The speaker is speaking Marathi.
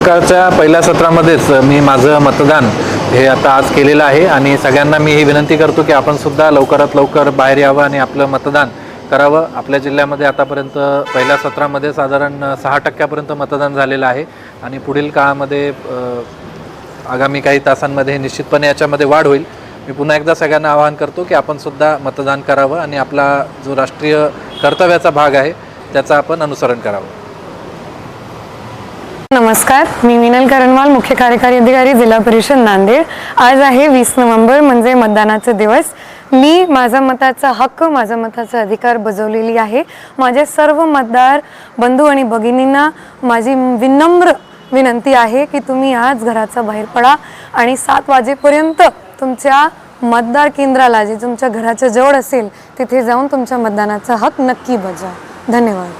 सकाळच्या पहिल्या सत्रामध्येच मी माझं मतदान हे आता आज केलेलं आहे आणि सगळ्यांना मी ही विनंती करतो की आपण सुद्धा लवकरात लवकर बाहेर यावं आणि आपलं मतदान करावं। आपल्या जिल्ह्यामध्ये आतापर्यंत पहिल्या सत्रामध्ये साधारण 6% मतदान झालेलं आहे आणि पुढील काळामध्ये आगामी काही तासांमध्ये निश्चितपणे याच्यामध्ये वाढ होईल। मी पुन्हा एकदा सगळ्यांना आवाहन करतो की आपण सुद्धा मतदान करावं आणि आपला जो राष्ट्रीय कर्तव्याचा भाग आहे त्याचा आपण अनुसरण करावं। नमस्कार, मी विनल करणवाल, मुख्य कार्यकारी अधिकारी जिल्हा परिषद नांदेड। आज आहे 20 नोव्हेंबर म्हणजे मतदानाचा दिवस। मी माझा मताचा हक्क, माझा मताचा अधिकार बजावलेली आहे। माझे सर्व मतदार बंधू आणि भगिनींना माझी विनम्र विनंती आहे की तुम्ही आज घराच्या बाहेर पडा आणि 7 वाजेपर्यंत तुमच्या मतदार केंद्राला, जे तुमच्या घराच्या जवळ असेल, तिथे जाऊन तुमच्या मतदानाचा हक्क नक्की बजावा। धन्यवाद।